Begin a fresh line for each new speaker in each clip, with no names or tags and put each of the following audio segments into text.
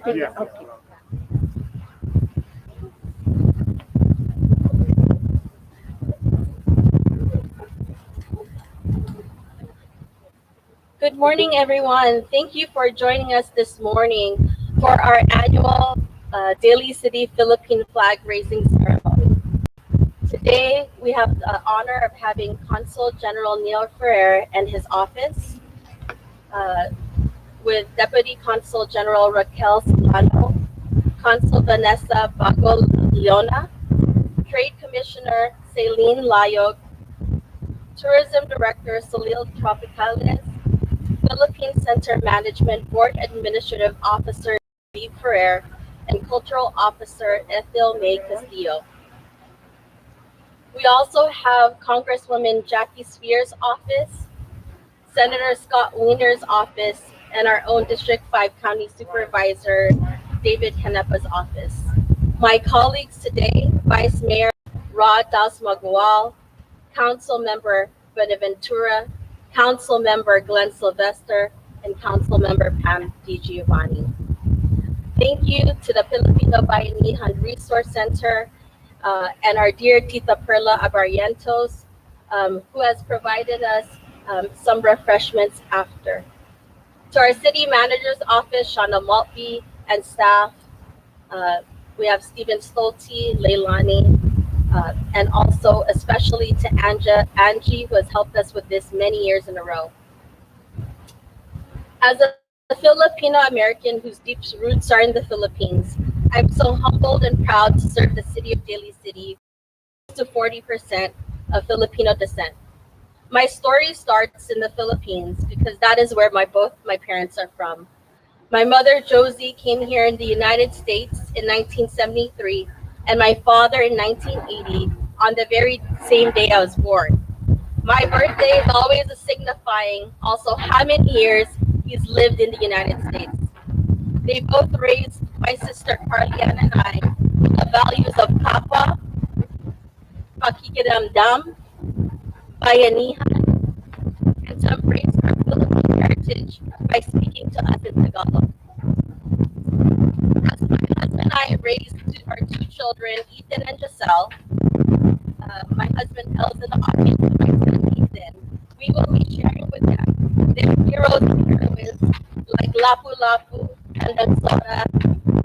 Yeah.
Okay.
Good morning, everyone. Thank you for joining us this morning for our annual Daly City Philippine flag raising ceremony. Today, we have the honor of having Consul General Neil Ferrer and his office, uh, with Deputy Consul General Raquel Solano, Consul Vanessa Bagol Leona, Trade Commissioner Celine Layog, Tourism Director Salil Tropicales, Philippine Center Management Board Administrative Officer Steve Ferrer, and Cultural Officer Ethel May Castillo. We also have Congresswoman Jackie Spears' office, Senator Scott Wiener's office, and our own District 5 County Supervisor David Canepa's office. My colleagues today, Vice Mayor Rod Dasmagual, Council Member Benaventura, Council Member Glenn Sylvester, and Council Member Pam DiGiovanni. Thank you to the Filipino Bayanihan Resource Center and our dear Tita Perla Abarrientos, who has provided us some refreshments after. To our City Manager's Office, Shauna Maltby, and staff, uh, we have Stephen Stolte, Leilani, and also especially to Angie, who has helped us with this many years in a row. As a Filipino American whose deep roots are in the Philippines, I'm so humbled and proud to serve the city of Daly City, close to 40% of Filipino descent. My story starts in the Philippines because that is where both my parents are from. My mother, Josie, came here in the United States in 1973, and my father in 1980 on the very same day I was born. My birthday is always a signifying also how many years he's lived in the United States. They both raised my sister Carlian and I with the values of kapwa, pakikiramdam, bayanihan, and to embrace our Philippine heritage by speaking to us in Tagalog. As my husband and I raised our two children, Ethan and Giselle, my husband Els in the audience, and my son Ethan, we will be sharing with them their heroes and heroines like Lapu Lapu, and Sora,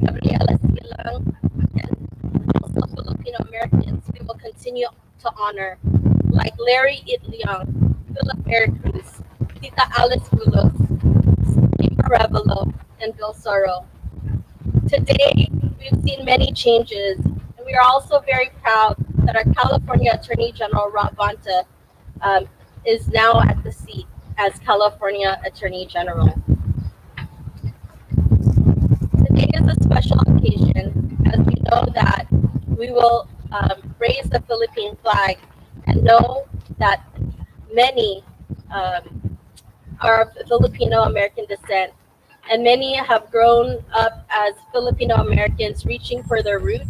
Gabriela Silang, and also Filipino Americans we will continue to honor, like Larry Itliang, Philip Air Cruz, Tita Alice Bulos, Steve Revelo, and Bill Sorrow. Today, we've seen many changes, and we are also very proud that our California Attorney General Rob Bonta is now at the seat as California Attorney General. Today is a special occasion as we know that we will raise the Philippine flag and know that many are of Filipino American descent, and many have grown up as Filipino Americans reaching for their roots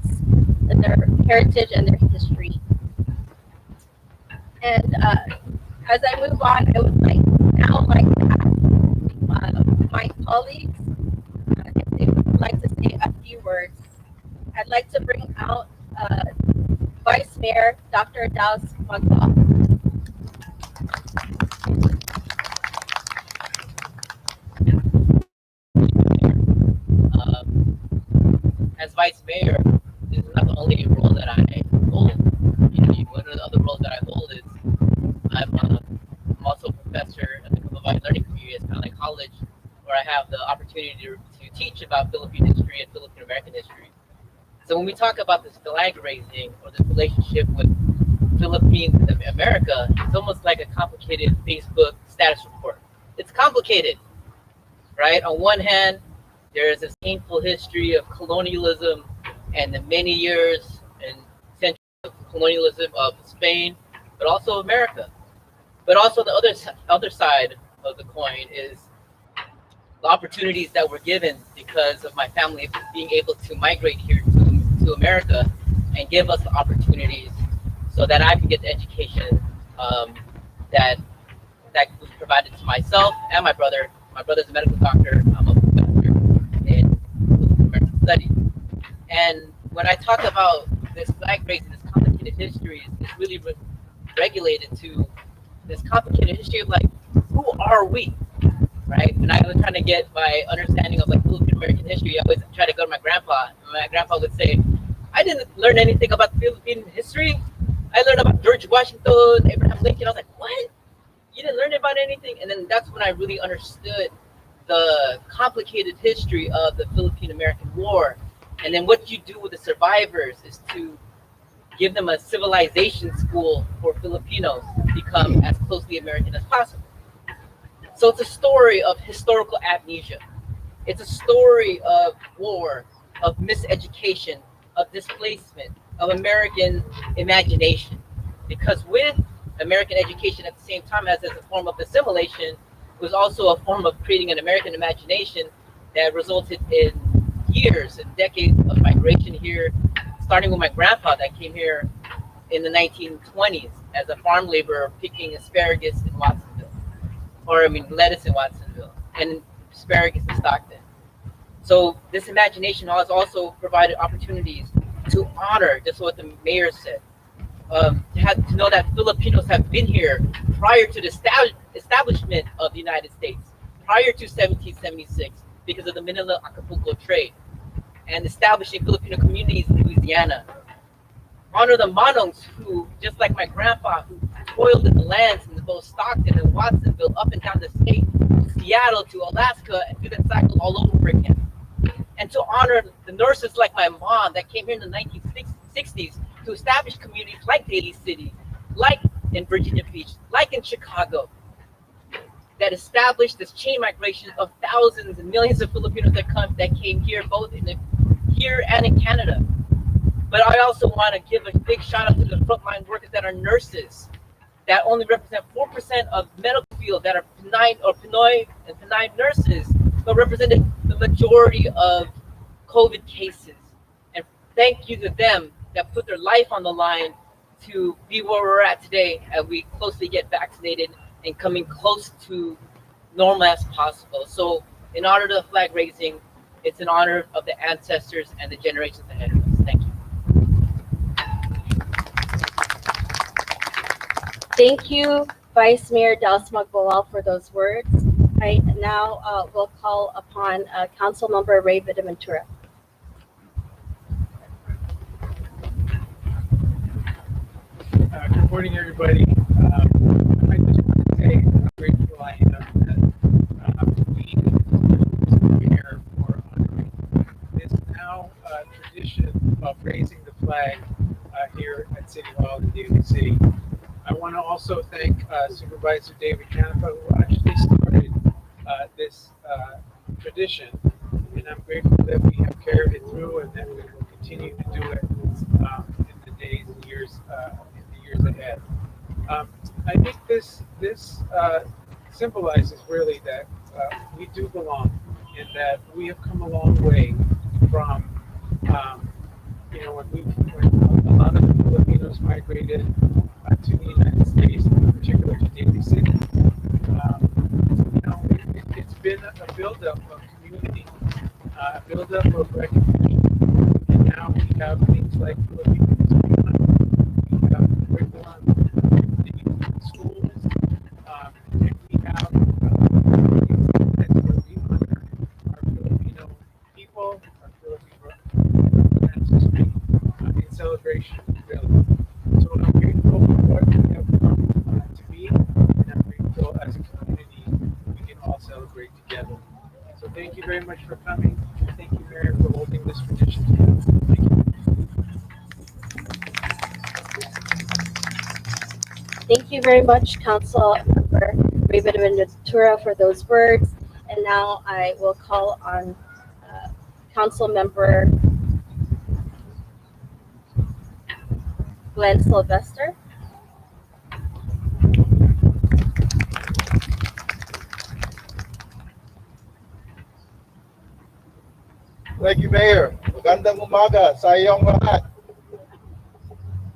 and their heritage and their history. And as I move on, I would like to ask my colleagues if they would like to say a few words. I'd like to bring out Vice Mayor Dr. Daus Magwa.
As vice mayor, this is not the only role that I hold. One of the other roles that I hold is I'm also a professor at the Combined Learning Community. It's kind of like college, where I have the opportunity to teach about Philippine history and Philippine American history. So when we talk about this flag raising or this relationship with Philippines and America, it's almost like a complicated Facebook status report. It's complicated, right? On one hand, there is this painful history of colonialism and the many years and centuries of colonialism of Spain, but also America. But also the other side of the coin is the opportunities that were given because of my family being able to migrate here to America and give us the opportunities so that I can get the education that was provided to myself and my brother. My brother's a medical doctor. I'm a professor in study. And when I talk about this flag raising, this complicated history, it's really regulated to this complicated history of like, who are we, right? And I was trying to get my understanding of like Philippine American history. I always try to go to my grandpa, and my grandpa would say, "I didn't learn anything about Philippine history. I learned about George Washington, Abraham Lincoln." I was like, "What? You didn't learn about anything?" And then that's when I really understood the complicated history of the Philippine American War. And then what you do with the survivors is to give them a civilization school for Filipinos to become as closely American as possible. So it's a story of historical amnesia. It's a story of war, of miseducation, of displacement, of American imagination. Because with American education at the same time as a form of assimilation, was also a form of creating an American imagination that resulted in years and decades of migration here, starting with my grandpa that came here in the 1920s as a farm laborer picking asparagus in Watsonville, or I mean lettuce in Watsonville, and asparagus in Stockton. So this imagination has also provided opportunities to honor just what the mayor said, to know that Filipinos have been here prior to the establishment of the United States, prior to 1776, because of the Manila-Acapulco trade, and establishing Filipino communities in Louisiana. Honor the Manongs who, just like my grandpa, who toiled in the lands in both Stockton and Watsonville, up and down the state, to Seattle, to Alaska, and do that cycle all over again. And to honor the nurses like my mom that came here in the 1960s to establish communities like Daly City, like in Virginia Beach, like in Chicago, that established this chain migration of thousands and millions of Filipinos that came here, both here and in Canada. But I also want to give a big shout out to the frontline workers that are nurses, that only represent 4% of medical field that are Pinoy and Pinay nurses, but represented the majority of COVID cases. And thank you to them that put their life on the line to be where we're at today as we closely get vaccinated and coming close to normal as possible. So in honor of the flag raising, it's an honor of the ancestors and the generations ahead of us. Thank you.
Thank you, Vice Mayor Dallas Magbalal, for those words. I now will call upon Council Member Ray Vidaventura.
Good morning, everybody. I just want to say how grateful I am that we here for honoring this now tradition of raising the flag here at City Hall in Daly City. I want to also thank Supervisor David Canepa, who actually started this tradition, and I'm grateful that we have carried it through and that we will continue to do it in the days and years ahead. I think this symbolizes really that we do belong, and that we have come a long way from when a lot of the Filipinos migrated to the United States, in particular to Daly City. It's been a buildup of community, a buildup of recognition, and now we have things like Filipinos Beyond. We have curriculum, the schools, and we have where we honor our Filipino people, our Filipino ancestry in celebration, really. So I'm grateful for what we have come to be, and I'm grateful as a community we can all celebrate together. So thank you very much for coming. Thank you, Mayor, for holding this tradition together. Thank you.
Thank you very much, Council Member Ray Vidaventura, for those words. And now I will call on Council Member Glenn Sylvester.
Thank you, Mayor. Magandang umaga sa iyong lahat.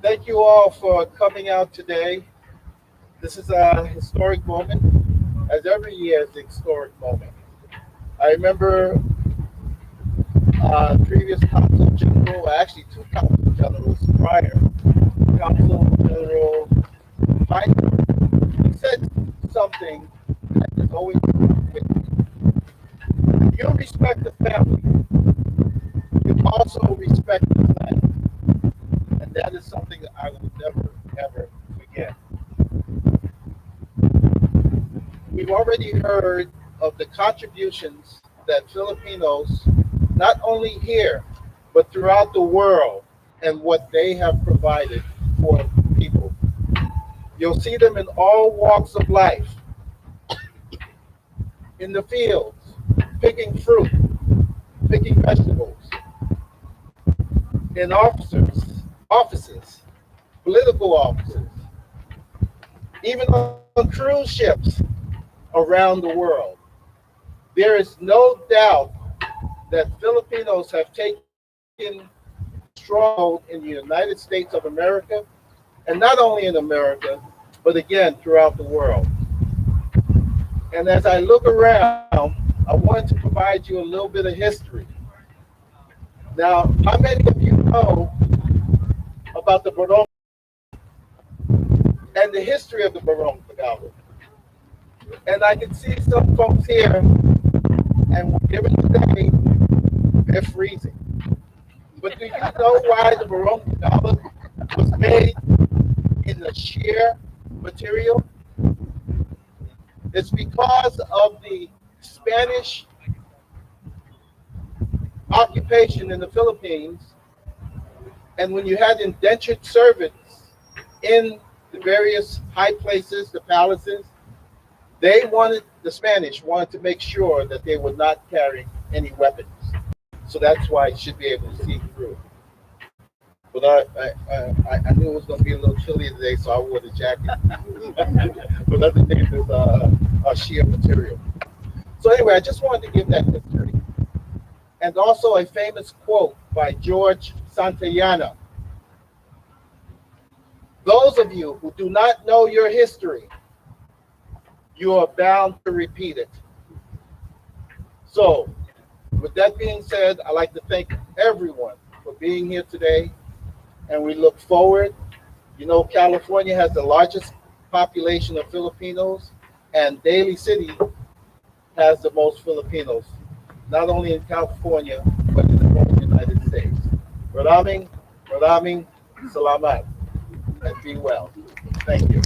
Thank you all for coming out today. This is a historic moment, as every year is a historic moment. I remember previous Consul General, actually two Consul Generals prior, Consul General Mike, he said something that is always with me. You respect the family, you also respect the land. And that is something that I will never, ever forget. We've already heard of the contributions that Filipinos, not only here, but throughout the world, and what they have provided for people. You'll see them in all walks of life, in the fields, picking fruit, picking vegetables, in offices, political offices, even on cruise ships around the world. There is no doubt that Filipinos have taken a strong hold in the United States of America, and not only in America, but again throughout the world. And as I look around, I wanted to provide you a little bit of history. Now, how many of you know about the Barong and the history of the Barong Tagalog? And I can see some folks here, and given today, they're freezing. But do you know why the Barong Tagalog was made in the sheer material? It's because of the Spanish occupation in the Philippines, and when you had indentured servants in the various high places, the palaces, the Spanish wanted to make sure that they would not carry any weapons. So that's why it should be able to see through. But I knew it was going to be a little chilly today, so I wore the jacket. But underneath is a sheer material. So anyway, I just wanted to give that history. And also a famous quote by George Santayana. Those of you who do not know your history, you are bound to repeat it. So, with that being said, I'd like to thank everyone for being here today, and we look forward. You know, California has the largest population of Filipinos, and Daly City has the most Filipinos, not only in California, but in the whole United States. Maraming, salamat, and be well. Thank you.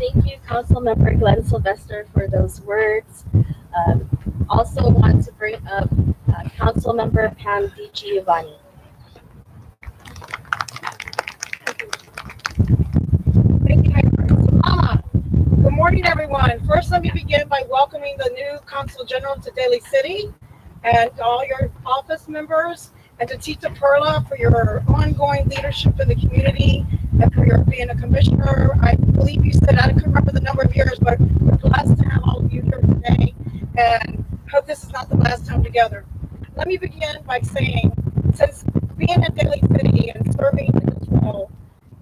Thank you, Councilmember Glenn Sylvester, for those words. Also want to bring up Councilmember Pam DiGiovanni.
Thank you, Mayor. Good morning, everyone. First, let me begin by welcoming the new Consul General to Daly City and all your office members, and to Tita Perla for your ongoing leadership in the community and for your being a commissioner. I believe you said, I couldn't remember the number of years, but we're blessed to have all of you here today, and hope this is not the last time together. Let me begin by saying, since being in Daly City and serving in this role,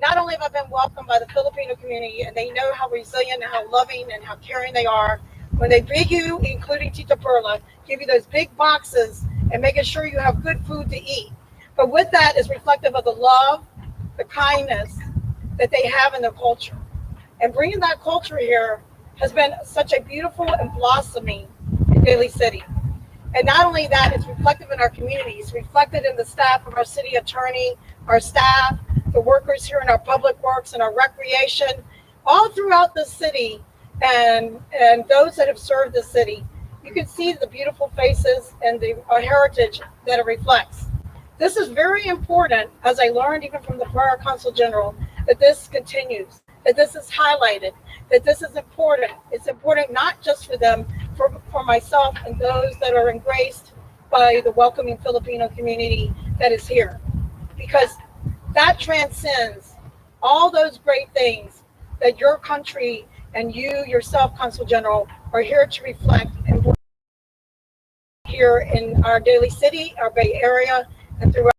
not only have I been welcomed by the Filipino community, and they know how resilient and how loving and how caring they are, when they bring you, including Tita Perla, give you those big boxes and making sure you have good food to eat. But with that is reflective of the love, the kindness that they have in their culture. And bringing that culture here has been such a beautiful and blossoming in Daly City. And not only that, it's reflective in our communities, reflected in the staff of our city attorney, our staff, the workers here in our public works and our recreation, all throughout the city, and those that have served the city. You can see the beautiful faces and the heritage that it reflects. This is very important, as I learned even from the prior Consul General, that this continues, that this is highlighted, that this is important. It's important not just for them, for myself and those that are embraced by the welcoming Filipino community that is here. Because that transcends all those great things that your country and you yourself, Consul General, are here to reflect and work here in our Daly City, our Bay Area, and throughout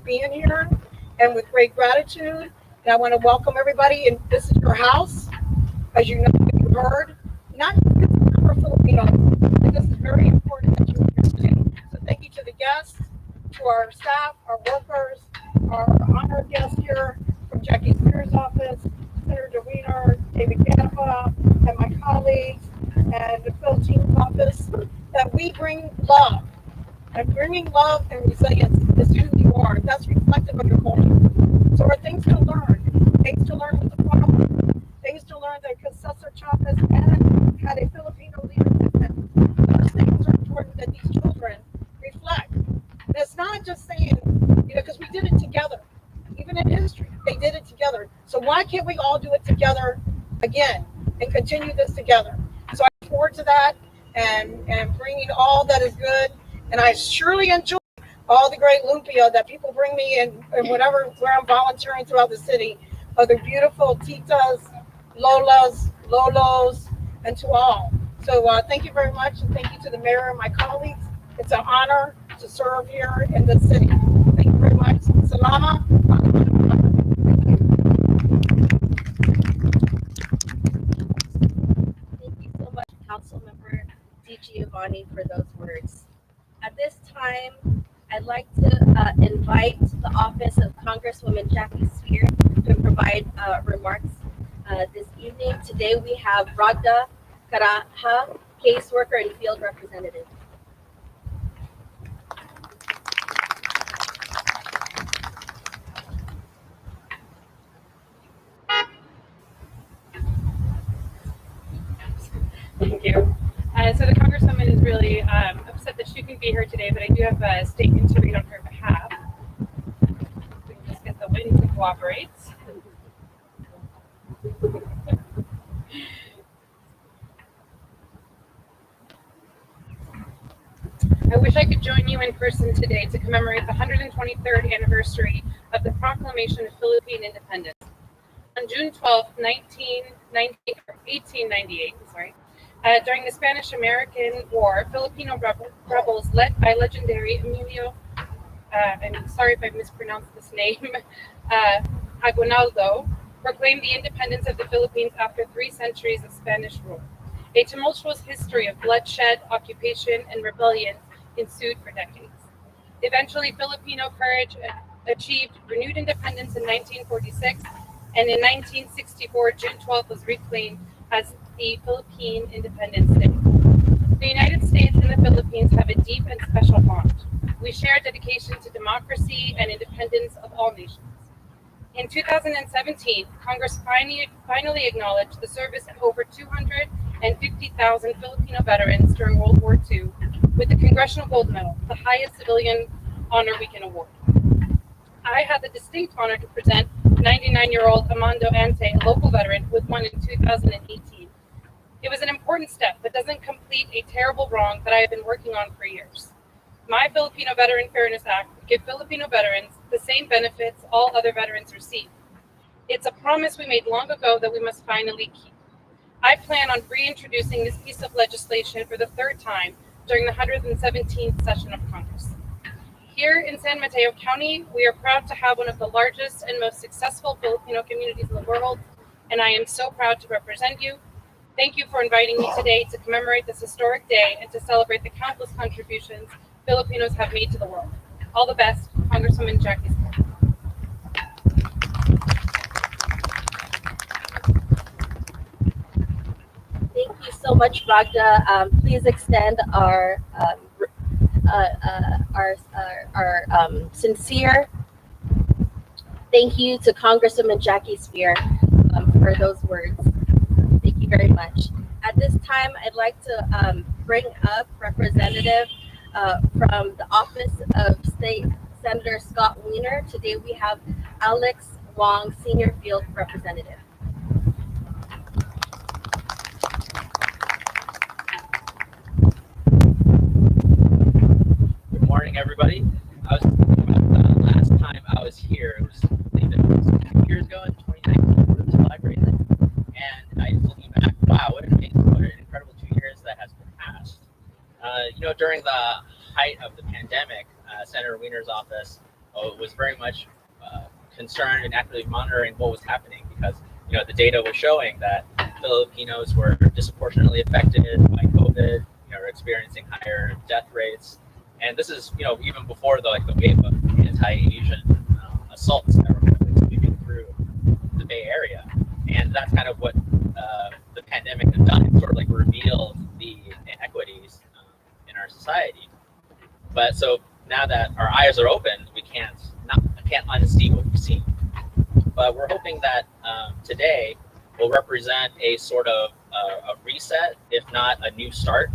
being here, and with great gratitude. And I want to welcome everybody, and this is your house, as you know, you heard, not for Filipinos. And this is very important that you're here today. So thank you to the guests, to our staff, our workers, our honored guest here from Jackie Spears' office, Senator Wiener, David Gappa, and my colleagues, and the Philippines office, that we bring love. And bringing love and resilience is who you are. That's reflective of your culture. So there are things to learn. Things to learn with the farm. Things to learn that Cesar Chavez had a Filipino leadership. Those things are important that these children reflect. And it's not just saying, because we did it together. Even in history, they did it together. So why can't we all do it together again and continue this together? So I look forward to that and bringing all that is good. And I surely enjoy all the great lumpia that people bring me in whatever, where I'm volunteering throughout the city, of the beautiful titas, lolas, lolos, and to all. So thank you very much, and thank you to the mayor and my colleagues. It's an honor to serve here in the city. Thank you very much. Salamat.
Thank you so much, Councilmember Giovanni, for those words. At this time, I'd like to invite the office of Congresswoman Jackie Spear to provide remarks this evening. Today we have Ragda Karaha, caseworker and field representative.
Thank you. So the Congresswoman is really upset that she couldn't be here today, but I do have a statement to read on her behalf. We can just get the wind to cooperate. I wish I could join you in person today to commemorate the 123rd anniversary of the Proclamation of Philippine Independence. On June 12, 1898, during the Spanish-American War, Filipino rebels led by legendary Emilio, I'm sorry if I mispronounced this name, Aguinaldo, proclaimed the independence of the Philippines after 3 centuries of Spanish rule. A tumultuous history of bloodshed, occupation, and rebellion ensued for decades. Eventually, Filipino courage achieved renewed independence in 1946, and in 1964, June 12th was reclaimed as the Philippine Independence Day. The United States and the Philippines have a deep and special bond. We share a dedication to democracy and independence of all nations. In 2017, Congress finally acknowledged the service of over 250,000 Filipino veterans during World War II with the Congressional Gold Medal, the highest civilian honor we can award. I had the distinct honor to present 99-year-old Amando Ante, a local veteran, with one in 2018. It was an important step that doesn't complete a terrible wrong that I have been working on for years. My Filipino Veteran Fairness Act would give Filipino veterans the same benefits all other veterans receive. It's a promise we made long ago that we must finally keep. I plan on reintroducing this piece of legislation for the 3rd time during the 117th session of Congress. Here in San Mateo County, we are proud to have one of the largest and most successful Filipino communities in the world, and I am so proud to represent you. Thank you for inviting me today to commemorate this historic day and to celebrate the countless contributions Filipinos have made to the world. All the best, Congresswoman Jackie Spear.
Thank you so much, Ragda. Please extend our sincere thank you to Congresswoman Jackie Spear for those words. Thank you very much. At this time, I'd like to bring up Representative from the Office of State Senator Scott Wiener. Today we have Alex Wong, Senior Field Representative.
Good morning, everybody. I was thinking about the last time I was here. It was, I believe it was 2 years ago in 2019 for this library thing. And I was looking back, wow, what an incredible 2 years that has passed. During the height of the pandemic, Senator Wiener's office was very much concerned and actively monitoring what was happening because, the data was showing that Filipinos were disproportionately affected by COVID, are experiencing higher death rates. And this is, even before the wave of anti-Asian assaults that were kind of sweeping through the Bay Area. And that's kind of what the pandemic has done. It sort of revealed the inequities in our society. But so now that our eyes are open, we can't unsee what we've seen. But we're hoping that today will represent a sort of a reset, if not a new start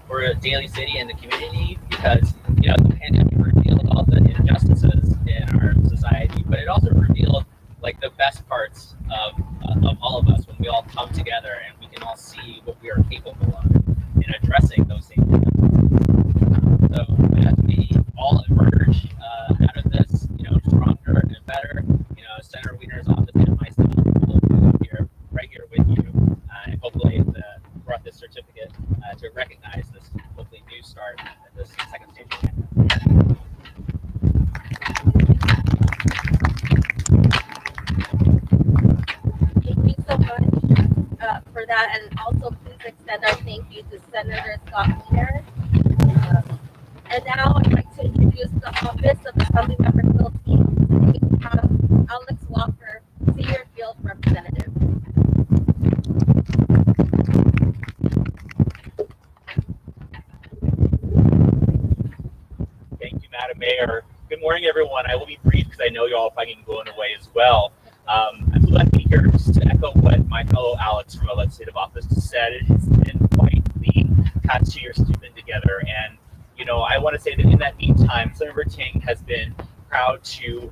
for Daly City and the community, because the pandemic revealed all the injustices in our society, but it also revealed the best parts of all of us when we all come together and we can all see what we are capable of in addressing those things. So as we all emerge out of this, stronger and better, Senator Wiener's office and myself will be right here with you, and hopefully brought this certificate to recognize this hopefully new start at this second stage.
Thank you so much for that, and also please extend our thank you to Senator Scott Wiener. And now I'd like to introduce the Office of Assemblymember Philippine. We have Alex Walker, Senior Field Representative.
Thank you, Madam Mayor. Good morning, everyone. I will be brief because I know you're all fucking blown away as well. I'm glad to be here just to echo what my fellow Alex from the legislative office said. It's been quite the past 2 years we've been together, and I want to say that in that meantime, Senator Ting has been proud to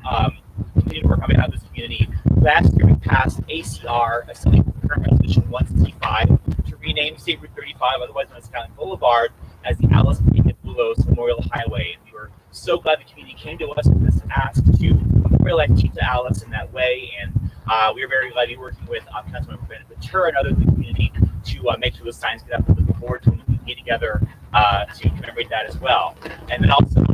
continue to work on behalf of this community. Last year, we passed ACR, Assembly Current Resolution 165, to rename State Route 35, otherwise known as Skyline Boulevard, as the Alice Bulos Memorial Highway. And we were so glad the community came to us with this ask to memorialize Tita Alice in that way. And we are very glad to be working with Councilmember Ventura and others in the community to make sure those signs get up. Looking forward to when we can get together to commemorate that as well. And then also,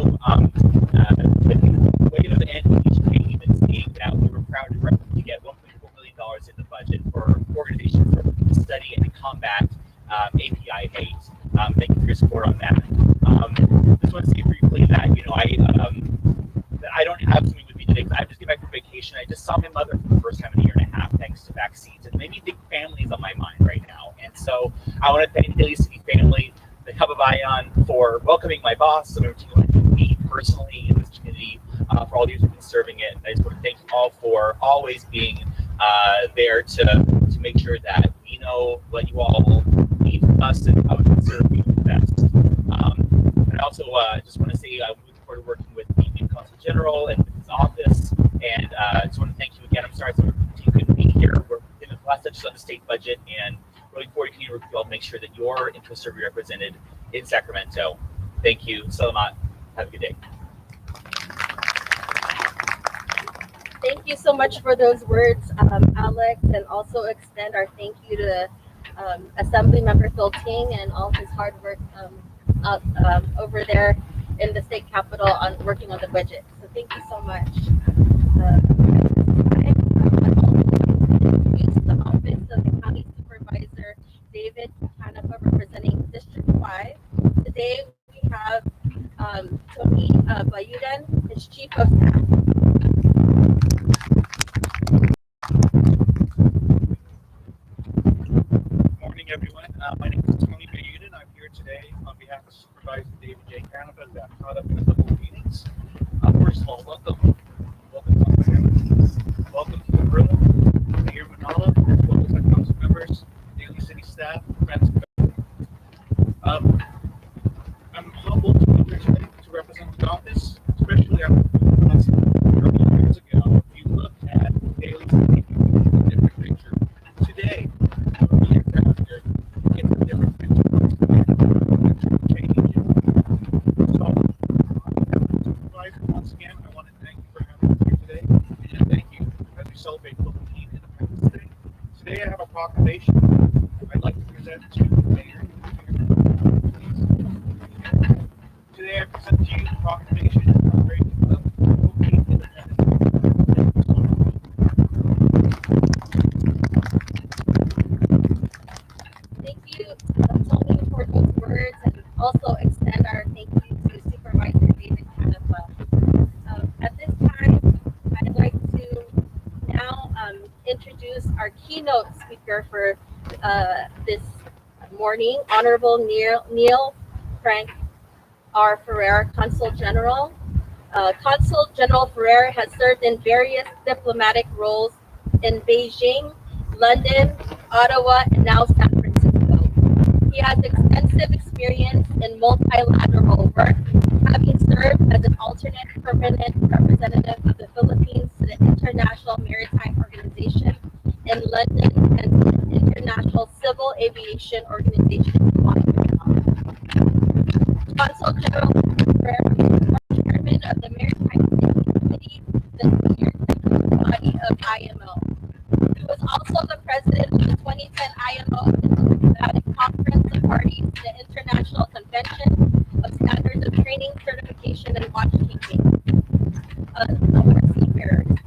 the end of each day, even seeing that we were proud to get $1.4 million in the budget for organizations to study and to combat API hate. Thank you for your support on that. Just want to say briefly that I don't have something with me today because I just came back from vacation. I just saw my mother for the first time in a year and a half, thanks to vaccines. It made me think family is on my mind right now. And so I want to thank Daly City family, the Kababayan, for welcoming my boss, me personally in this community for all the years we've been serving it. I just want to thank you all for always being there to make sure that we know what you all need from us and how we can serve you the best. And I also just want to say I'm looking forward to working with the new Consul General and his office. And I just want to thank you again. I'm sorry some team couldn't be here. We're in the last touches on the state budget, and looking forward to continue to make sure that your interests are represented in Sacramento. Thank you. Salamat. Have a good day.
Thank you so much for those words, Alex, and also extend our thank you to Assemblymember Phil Ting and all his hard work over there in the state capitol on working on the budget. So thank you so much. The Office of the County Supervisor, David Canapa, representing District 5. Today we have Tony Bayudan, his Chief of Staff.
Morning, everyone. My name is Tony Bayudan. I'm here today on behalf of Supervisor David J. Canapa, who got caught up in a couple of meetings. First of all, welcome. Welcome to the room, Mayor Manala, as well as our council members, Daly City staff, friends. I'm humbled to be here today to represent the office, especially after years ago. If you look at Daly City, it's a different picture. Today, years after, it's a different picture. Change. So, once again, I want to thank you for having me here today, and thank you as we celebrate Philippine Independence Day. Today, I have a proclamation I'd like to present to the mayor. Today, I present to you the proclamation of Philippine Independence Day.
speaker for this morning, Honorable Neil Frank R. Ferrer, Consul General. Consul General Ferrer has served in various diplomatic roles in Beijing, London, Ottawa, and now San Francisco. He has extensive experience in multilateral work, having served as an alternate permanent representative of the Philippines to the International Maritime Organization in London and to the International Civil Aviation Organization in Montreal. Consul General Ferrer was chairman of the Maritime Safety Committee, the senior technical body of IMO. He was also the president of the 2010 IMO Diplomatic Conference of Parties to the International Convention of Standards of Training, Certification, and Watchkeeping.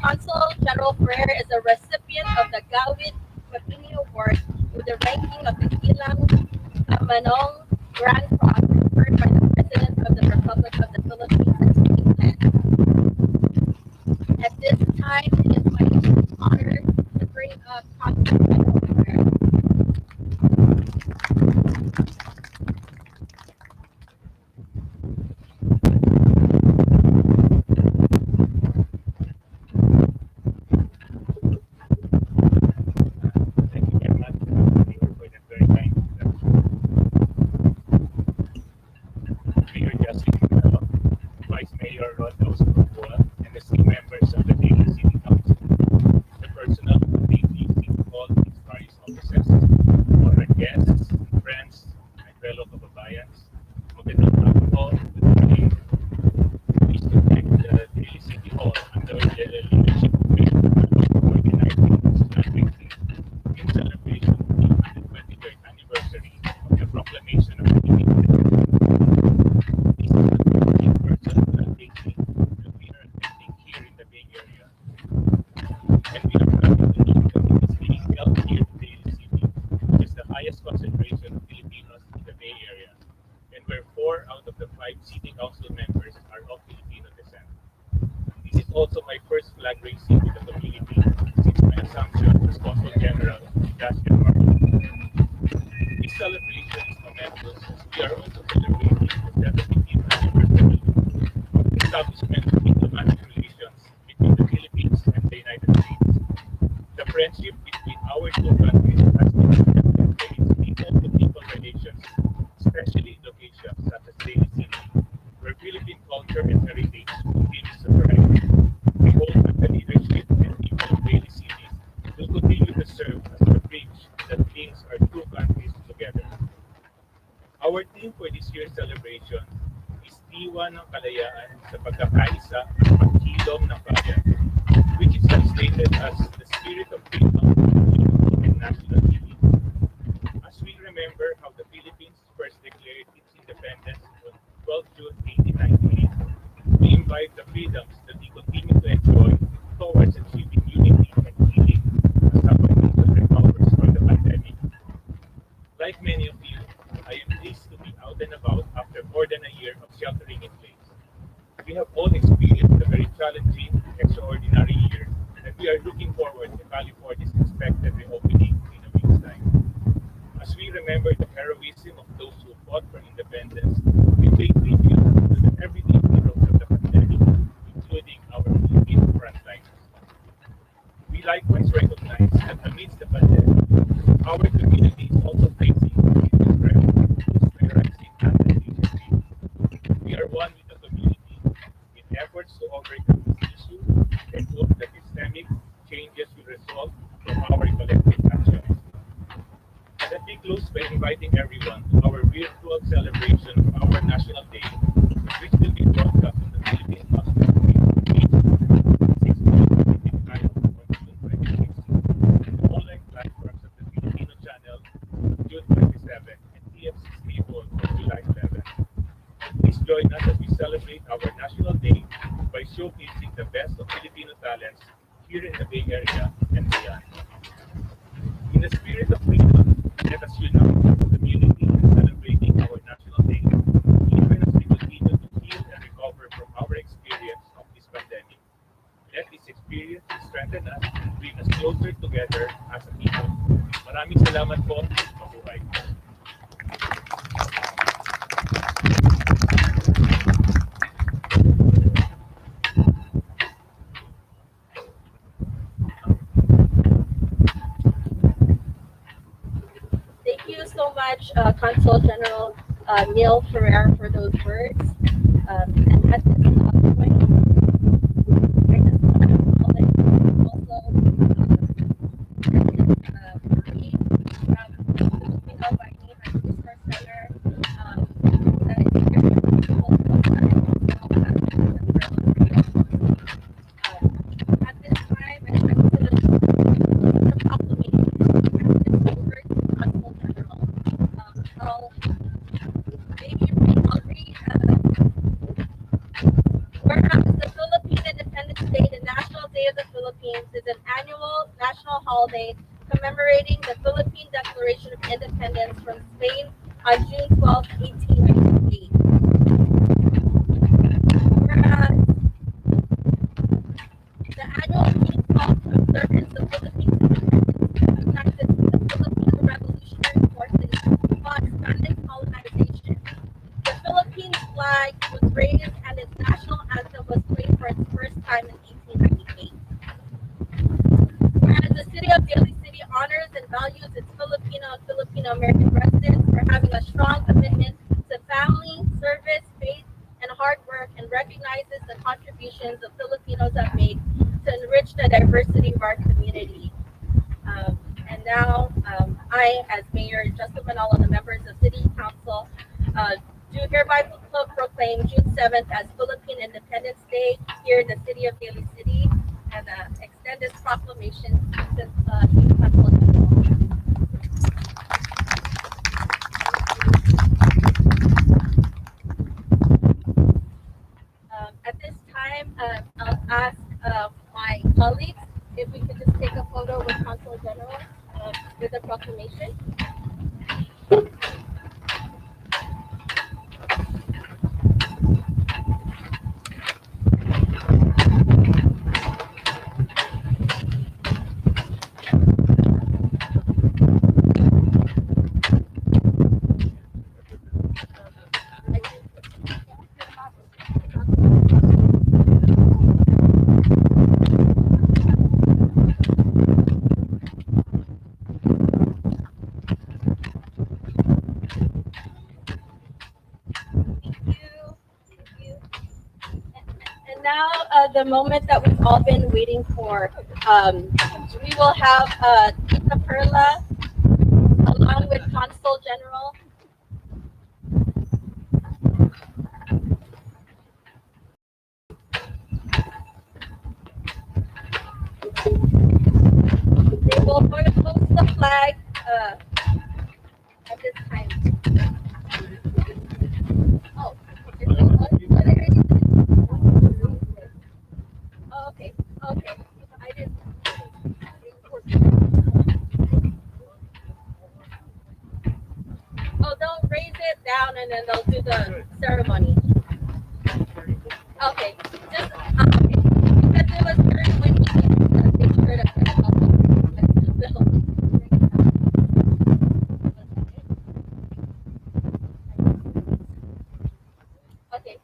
Consul General Ferrer is a recipient of the Gawid Papini Award with the ranking of the Kilang Manong Grand Cross conferred by the President of the Republic of the Philippines in 2010. At this time, it is my honor to bring up Consul General Ferrer.
Thank you very much, Mayor, for that very kind introduction. Mayor Justin, Vice Mayor Rodos Corporal, and the esteemed members of the Daly City Council, the personnel of the Daly City Hall, its various offices, our guests, friends, and fellow kababayans, magandang hapon po. Pleased to thank the Daly City Hall under the leadership of Mayor for organizing this gathering in celebration of the 123rd anniversary of the Proclamation of the Philippine This is the in person Daly that we are attending here in the Bay Area. And we are proud to note that it is being held here in Daly City, which is the highest concentration of Filipinos in the Bay Area, and where 4 out of the 5 city council members are of Filipino descent. This is also my first flag raising with the community since my assumption as Consul General last January. This celebration is momentous as we are also celebrating the 75th anniversary of the establishment of diplomatic relations between the Philippines and the United States. The friendship between our two countries has been cemented by its people-to-people relations, especially in locations such as Daly City, where Philippine culture and heritage continues to thrive. We hope that the leadership and people of Daly City will continue to serve as the bridge that links our two countries together. Our theme for this year's celebration is Diwa ng Kalayaan sa Pagkakaisa at Pagkilom ng Bayan, which is translated as the spirit of freedom, unity, and national unity. As we remember how the Philippines first declared its independence on 12 June 1898, we imbibe the freedoms that we continue to enjoy towards achieving unity and healing as our nation recovers from the pandemic. Like many of you, I am pleased to be out and about after more than a year of sheltering in place. We have all experienced a very challenging, extraordinary year, and we are looking forward to California's expected reopening in a week's time. As we remember the heroism of those who fought for independence, we pay tribute to the everyday heroes of the pandemic, including our Filipino frontliners. We likewise recognize that amidst the pandemic, our community is also facing serious threats by rising anti-HIV. We are one with the community in efforts to overcome this issue and hope that systemic changes will result from our collective actions. And let me close by inviting everyone to our virtual celebration of our National Day, which will be broadcast on the Philippine National Day, 6:25 on June 26. The online platforms of the Filipino channel, June 27, and TFC Stable on July 11. Please join us as we celebrate our National Day by showcasing the best of Filipino talents here in the Bay Area and beyond. In the spirit of freedom, let us unite as a community in celebrating our National Day, even as we continue to heal and recover from our experience of this pandemic. Let this experience strengthen us and bring us closer together as a people. Maraming Maraming salamat po. Mabuhay.
Thank you so much, Consul General Neil Ferrer, for those words. And at this point, I just want to acknowledge also Daly from Filipino by name as Resource Center that is here to at this time, I'm going to proclamation Consul General. I'll read. Whereas the Philippine Independence Day, the National Day of the Philippines, is an annual national holiday commemorating the Philippine Declaration of Independence from Spain on June 12, 1898. Whereas the annual June 12th observance of Philippine independence connected to the Filipino Revolutionary Forces fought Spanish colonization. The Philippines flag was raised and its national anthem was played for its first time in 1898. Whereas the city of Daly City honors and values its Filipino and Filipino American residents for having a strong commitment to family, service, faith, and hard work, and recognizes the contributions the Filipinos have made to enrich the diversity of our community. And now, I, as Mayor Justin Manalo, the members of City Council, do hereby proclaim June 7th as Philippine Independence Day here in the city of Daly City, and extend this proclamation to the Consul General. At this time, I'll ask my colleagues if we could just take a photo with Consul General with the proclamation. Now, the moment that we've all been waiting for. We will have Tita Perla along with Consul General. They will host the flag at this time. Oh, okay, okay. I didn't. Oh, they'll raise it down and then they'll do the ceremony. Okay, just okay. Because it was very windy, make sure that okay.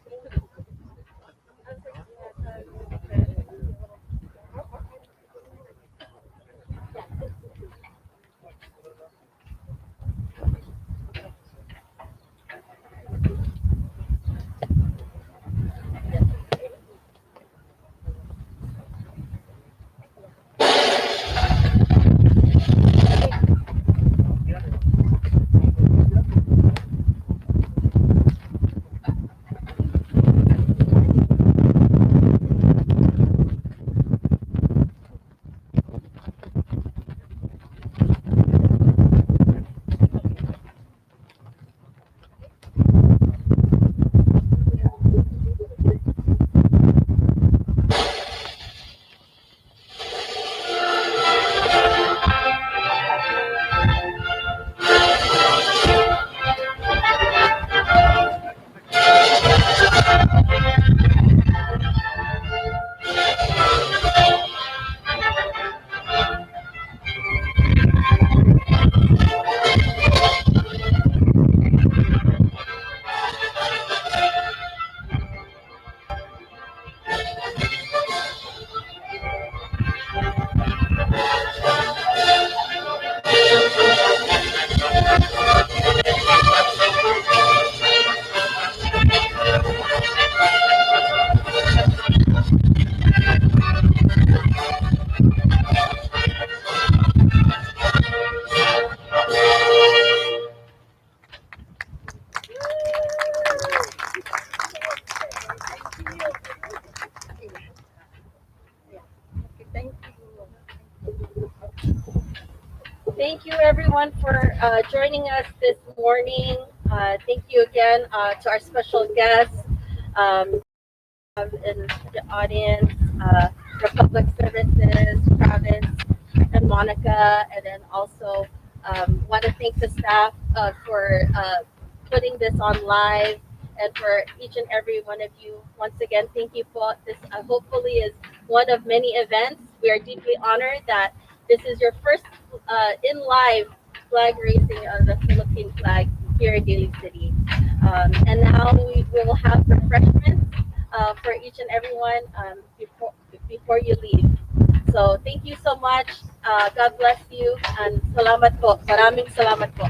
thank you everyone for joining us this morning. Thank you again to our special guests in the audience, Republic Services, Travis, and Monica, and then also want to thank the staff for putting this on live, and for each and every one of you. Once again, thank you for this. Hopefully, is one of many events. We are deeply honored that this is your first in live flag raising of the Philippine flag here in Daly City. And now we will have refreshments for each and everyone before you leave. So thank you so much. God bless you, and salamat po. Maraming salamat po.